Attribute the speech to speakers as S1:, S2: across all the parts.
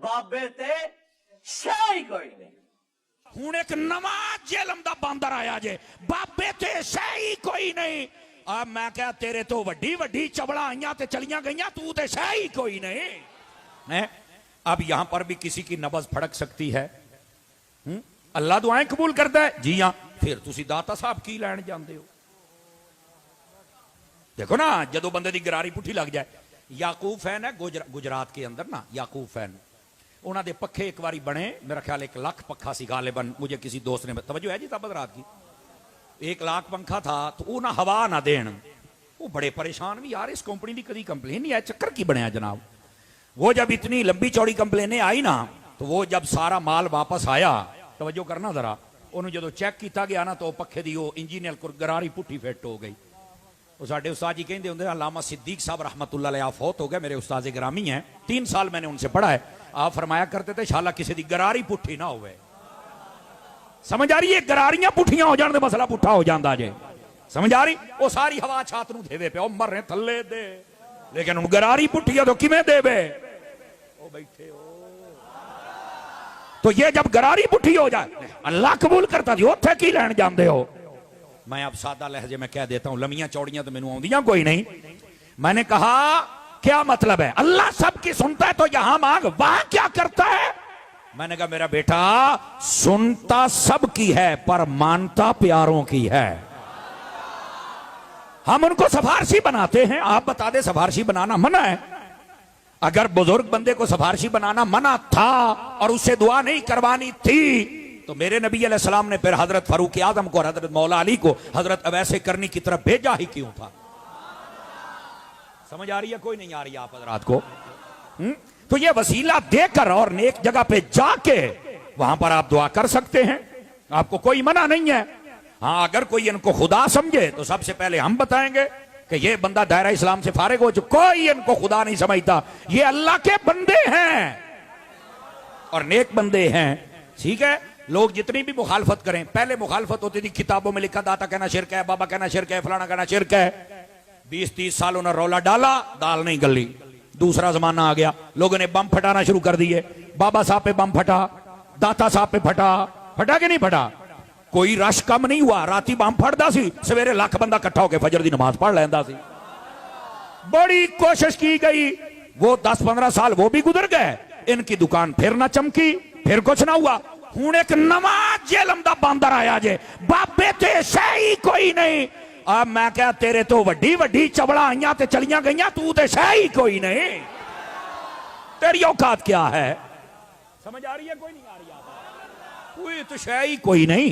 S1: बाबे ते शाही कोई नहीं।
S2: ਹੁਣ ਇੱਕ ਨਵਾਂ ਜ਼ੁਲਮ ਦਾ ਬਾਂਦਰ ਆਇਆ ਜੇ ਬਾਬੇ ਤੇ ਸਹੀ ਕੋਈ ਨਹੀਂ ਆ ਮੈਂ ਕਿਹਾ ਤੇਰੇ ਤੋਂ ਵੱਡੀ ਵੱਡੀ ਚਵਲਾ ਆਈਆਂ ਤੇ ਚਲੀਆਂ ਗਈਆਂ ਤੂੰ ਤੇ ਸਹੀ ਕੋਈ नहीं है। अब यहां पर भी किसी की नब्ज फड़क सकती है। अल्लाह दुआएं कबूल करता है जी हाँ। फिर तुसी दाता साहब की लैन जाते हो। देखो ना जदों बंदे दी गरारी पुठी लग जाए। याकूब फैन है गुजरात के अंदर ना याकूब फैन उन्होंने दे पखे एक बारी बने मेरा ख्याल 1 लाख पखा सी गालिबन मुझे किसी दोस्त ने तवज्जो है जी तबद रात की 1 लाख पंखा था तो वो ना हवा ना देन वो बड़े परेशान भी यार इस कंपनी की कभी कंप्लेन नहीं आया चक्कर की बनया जनाब। वो जब इतनी लंबी चौड़ी कंप्लेनें आई ना तो वो जब सारा माल वापस आया तवज्जो करना जरा उन्होंने जो चेक किया गया ना तो पखे की इंजीनियर को गरारी पुठी फिट हो गई। साडे उस्ताद जी कहते होंगे अल्लामा सिद्दीक साहब रहमतुल्लाह अलैह फौत हो गए मेरे उस्ताद गिरामी हैं 3 साल मैंने उनसे पढ़ा है। आप फरमाया करते थे शाला किसी की गरारी पुठी ना होवे। समझ आ रही है गरारियां पुठियां हो जाने मसला पुठा हो जाता जे समझ आ रही वो सारी हवा छात नूं देवे पे मर रहे थल्ले दे लेकिन हुण गरारी पुठी है तो किवें देवे ओ बैठे हो। तो ये जब गरारी पुठी हो जाए अल्लाह कबूल करता जी उत्थे की लैन जांदे हो। मैं अब सादा लहजे में कह देता हूं लमियां चौड़ियां तो मैनू आउंदियां कोई नहीं। मैंने कहा क्या मतलब है अल्लाह सबकी सुनता है तो यहां मांग वहां क्या करता है। मैंने कहा मेरा बेटा सुनता सबकी है पर मानता प्यारों की है। हम उनको सिफारशी बनाते हैं आप बता दे सिफारशी बनाना मना है। अगर बुजुर्ग बंदे को सिफारशी बनाना मना था और उससे दुआ नहीं करवानी थी तो मेरे नबी अलैहिस्सलाम ने फिर हजरत फारूक आजम को और हजरत मौला अली को हजरत अवैसे करनी की तरफ भेजा ही क्यों था। समझ आ रही है कोई नहीं आ रही आप हजरात को। तो ये वसीला देकर और नेक जगह पे जाके वहां पर आप दुआ कर सकते हैं आपको कोई मना नहीं है। हाँ अगर कोई इनको खुदा समझे तो सबसे पहले हम बताएंगे कि ये बंदा दायरा इस्लाम से फारिग हो चुका कोई इनको खुदा नहीं समझता ये अल्लाह के बंदे हैं और नेक बंदे हैं। ठीक है लोग जितनी भी मुखालफत करें पहले मुखालफत होती थी किताबों में लिखा दाता कहना शिरक है बाबा कहना शिरक है फलाना कहना शिरक है 20-30 साल उन्होंने रौला डाला दाल नहीं गली। दूसरा जमाना आ गया लोगों ने बम फटाना शुरू कर दिए बाबा साहब पे बम फटा दाता साहब पे फटा कि नहीं फटा कोई रश कम नहीं हुआ राती बम फटदा सी सवेरे लाख बंदा इकट्ठा होकर फजर दी नमाज पढ़ लैंदा सी। बड़ी कोशिश की गई वो 10-15 साल वो भी गुजर गए इनकी दुकान फिर ना चमकी फिर कुछ ना हुआ। हुण एक नवा जेलम दा बांदर आया जे बाबे ते सही कोई नहीं। अब मैं क्या तेरे तो वड्डी वड्डी चवड़ा आईयां ते चलियां गईयां तू ते सही कोई नहीं। तेरी औकात क्या है समझ आ रही है कोई नहीं आ रही कोई तो सही कोई नहीं।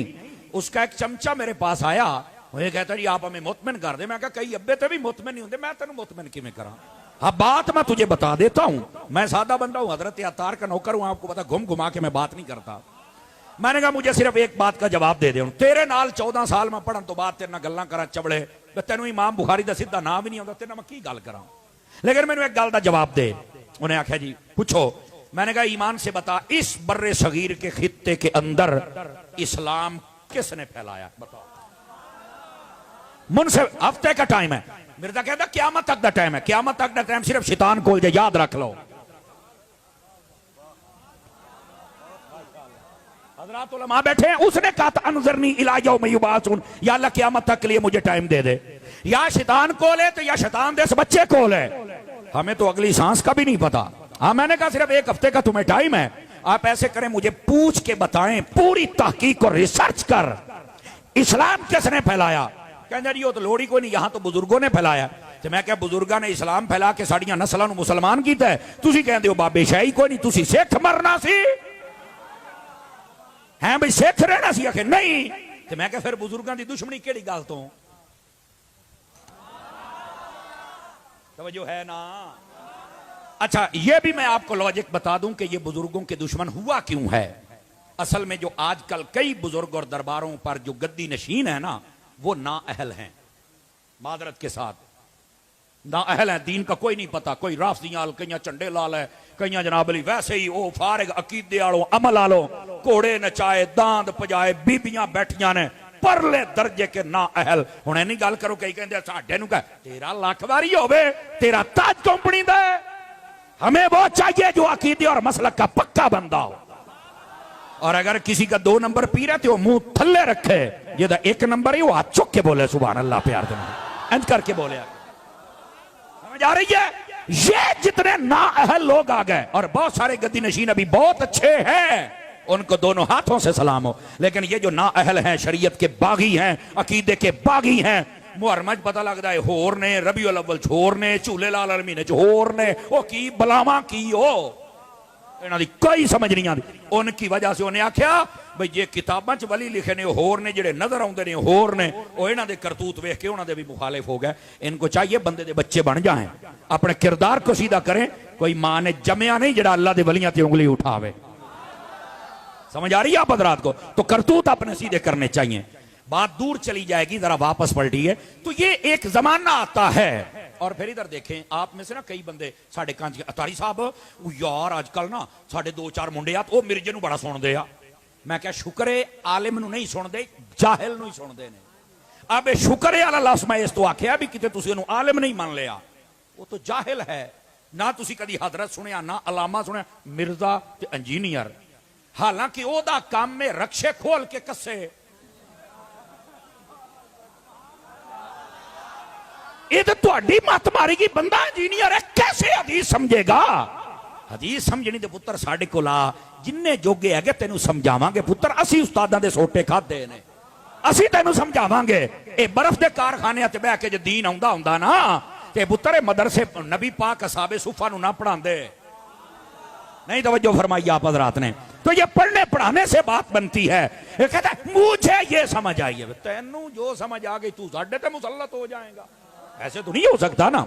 S2: उसका एक चमचा मेरे पास आया मुझे कहता जी आप हमें मुतमिन कर दे। मैं कहा कई अब्बे ते भी मुतमिन नहीं होंगे मैं तेन मुतमिन किवें करा। हाँ बात मैं तुझे बता देता हूं मैं सादा बंदा हूं हजरत अत्तार का नौकर हूं आपको पता घुम घुमा के मैं बात नहीं करता। मैंने कहा मुझे सिर्फ एक बात का जवाब दे दे तेरे नाल 14 साल में पढ़न तो बाद तेरे नाल गल्लां करा चबड़े तेनों इमाम बुखारी दा सीधा नाम भी नहीं आता तेरे नाल मैं की गल करा लेकिन मैंने एक गल दा जवाब दे। उन्हें आख्या जी पूछो। मैंने कहा ईमान से बता इस बर्रे सगीर के खित्ते के अंदर इस्लाम किसने फैलाया बताओ। मुझसे हफ्ते का टाइम है मिर्जा कहता क़यामत तक का टाइम है क़यामत तक का टाइम सिर्फ शैतान खोल दे याद रख लो। हज़रात उलमा बैठे हैं उसने कहा था अनज़रनी इला यौम युबाअसून या अल्लाह क़यामत तक के लिए मुझे टाइम दे दे। या शैतान कोल है तो या शैतान दे बच्चे कोल है हमें तो अगली सांस का भी नहीं पता। हाँ मैंने कहा सिर्फ 1 हफ्ते का तुम्हें टाइम है आप ऐसे करें मुझे पूछ के बताएं पूरी तहकीक और रिसर्च कर इस्लाम किसने फैलाया। कहते जी वो तो लोड़ी कोई नहीं यहां तो बुजुर्गों ने फैलाया। तो मैं क्या बुजुर्गों ने इस्लाम फैला के साड़ियां नस्लों को मुसलमान किया है तुसी कहते हो बाबे शाही कोई नहीं तुसी सिख मरना सी हैं भाई सिख रहना सी आखे नहीं। तो मैं क्या फिर बुजुर्गों की दुश्मनी केड़ी गल तो तवज्जो है ना। अच्छा ये भी मैं आपको लॉजिक बता दूं कि ये बुजुर्गों के दुश्मन हुआ क्यों है। असल में जो आजकल कई बुजुर्ग और दरबारों पर जो गद्दी नशीन है ना वो नाअहल हैं मादरत के साथ नाअहल है दीन का कोई नहीं पता कोई राफजियां कई झंडे लाल है कई जनाब अली वैसे ही वो फारिग अकीदे आलो अमल आलो घोड़े नचाए दांद पजाए बीबियां बैठियां ने परले दर्जे के नाअहल। हुण इन्नी गल करो कई कहंदे साडे नूं कह तेरा लख वारी होवे तेरा ताज कंपनी दा ہمیں وہ چاہیے جو عقیدے اور مسلک کا پکا بندہ ہو. اور اگر کسی کا 2 نمبر پی رہے تو منہ تھلے رکھے, یہ دا 1 نمبر ہی وہ ہاتھ چک کے بولے سبحان اللہ پیار دے انت کر کے بولے. سمجھ آ رہی ہے؟ یہ جتنے نااہل لوگ آ گئے, اور بہت سارے گدی نشین ابھی بہت اچھے ہیں, ان کو دونوں ہاتھوں سے سلام ہو. لیکن یہ جو نااہل ہیں, شریعت کے باغی ہیں, عقیدے کے باغی ہیں, محرم پتہ لگتا ہے ہور نے, ربیع الاول چھوڑ نے, جھولے لال مہینے چھوڑ نے, وہ کی بلاواں کی ہو, انہاں دی کوئی سمجھ نہیں آتی. ان کی وجہ سے انہیں آکھیا بھئی یہ کتاباں چ ولی لکھے نے ہور نے, جڑے نظر آؤندے نے ہور نے, او انہاں دے کرتوت ویکھ کے انہاں دے بھی مخالف ہو گئے. ان کو چاہیے بندے دے بچے بن جائیں, اپنے کردار کو سیدھا کریں. کوئی ماں نے جمیا نہیں جڑا اللہ دے ولیاں تے انگلی اٹھاوے. سمجھ آ رہی ہے آپ حضرات کو؟ تو کرتوت اپنے سیدھے کرنے چاہیے. بات دور چلی جائے گی, ذرا واپس پلٹیے. تو یہ ایک زمانہ آتا ہے. اور پھر ادھر دیکھیں آپ میں سے نا کئی بندے ساڑھے کانچ کے اتاری صاحب یار آج کل نا ساڑھے 2-4 منڈے آت وہ مرجے نو بڑا سن دے. میں کہا شکر ہے عالم نو نہیں سن دے, جاہل نو ہی سن دے نے. اب شکر ہے اللہ لفظ میں اس تو آکھیا بھی کتے تسی انہوں عالم نہیں مان لیا, وہ تو جاہل ہے. نہ تسی کدی حضرت سنیا, نہ علامہ سنیا, مرزا تے انجینئر. حالانکہ او دا کام میں رکشے کھول کے کسے. یہ تو تہاڈی مت ماری گی, بندہ انجینئر ہے کیسے حدیث سمجھے گا؟ حدیث سمجھنی تے پتر ساڈے کول آ, جننے جوگے ہے تینوں سمجھاواں گے پتر. اسی استاداں دے سوٹے کھادے نے, اسی تینوں سمجھاواں گے. اے برف دے کارخانے تے بیٹھ کے جے دین آوندا ہوندا نا تے پتر مدرسے نبی پاک اصحاب صفہ نو نہ پڑھاندے. نہیں توجہ فرمائی آپ حضرات نے. تو یہ پڑھنے پڑھانے سے بات بنتی ہے. یہ کہتا ہے مجھے یہ سمجھ آئی ہے, تینوں جو سمجھ آ گئی تو ساڈے تے مسلط ہو جائے گا. ایسے تو نہیں ہو سکتا نا.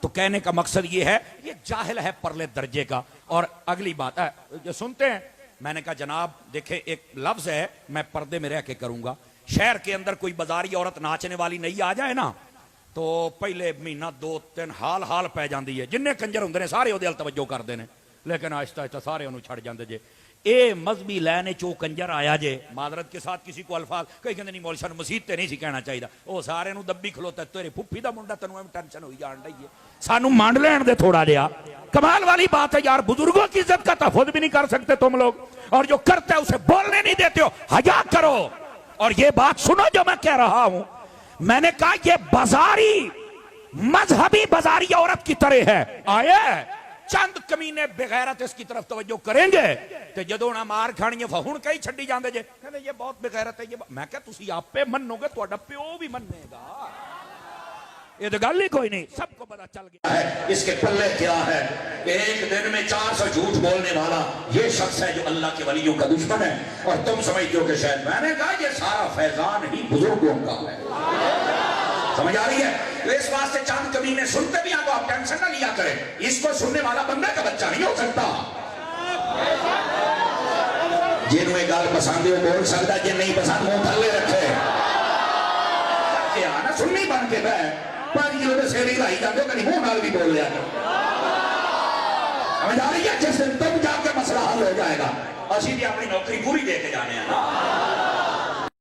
S2: تو کہنے کا مقصد یہ ہے, یہ جاہل ہے پرلے درجے کا. اور اگلی بات ہے جو سنتے ہیں, میں نے کہا جناب دیکھیں ایک لفظ ہے میں پردے میں رہ کے کروں گا. شہر کے اندر کوئی بازاری عورت ناچنے والی نہیں آ جائے نا تو پہلے مہینہ 2-3 حال پہ جاندی ہے. جننے کنجر ہوندے نے سارے اودے ال توجہ کردے نے, لیکن آہستہ آہستہ سارے انہوں چھڑ جاندے جے. اے مذہبی لینے چو کنجر آیا جے, معذرت کے ساتھ کسی کو الفاظ کہیں کہندے نہیں مولوی صاحب مسجد تے نہیں سی کہنا چاہیے, او سارے نو دبی کھلوتا ہے تیرے پھپھی دا منڈا تینوں ایم ٹینشن ہوئی جان رہی ہے. سانو مانڈ لین دے تھوڑا جیا. کمال والی بات ہے یار, بزرگوں کی عزت کا تحفظ بھی نہیں کر سکتے تم لوگ, اور جو کرتے ہیں اسے بولنے نہیں دیتے ہو. حیا کرو. اور یہ بات سنو جو میں کہہ رہا ہوں, میں نے کہا یہ بازاری مذہبی بازاری عورت کی طرح ہے. آئے چند کمینے بغیرت اس کی طرف توجہ کریں گے تو جدو نہ مار کھانی ہن کئی چھڈی جاندے جے, کہندے یہ بہت بغیرت ہے. یہ میں کہا تسی آپ پہ منو گے تہاڈا پیو بھی مننے گا. یہ تو گل ہی کوئی نہیں, سب کو پتا چل گیا ہے اس کے پلے کیا ہے. ایک دن میں 400 جھوٹ بولنے والا یہ شخص ہے جو اللہ کے ولیوں کا دشمن ہے, اور تم سمجھتے ہو کہ شاید. میں نے کہا یہ سارا فیضان ہی بزرگوں کا ہے. سمجھ آ رہی ہے؟ تو اس واسطے چاند کمینے سنتے بھی آپ, آپ ٹینشن نہ لیا کریں. اس کو سننے والا بندہ کا بچہ نہیں ہو سکتا. جنہوں ایک گال پسند ہے وہ بول سکتا, جن نہیں پسند منہ تھلے رکھے. کیا نا سننی بن کے بہ 5 کلو میں سیری لائی جاتے ہو, کہیں منہ نال بھی بول لیا کرو. سمجھ آ رہی ہے؟ جس دن تب جا کے مسئلہ حل ہو جائے گا. اسی بھی اپنی نوکری پوری دے کے جانے ہیں نا.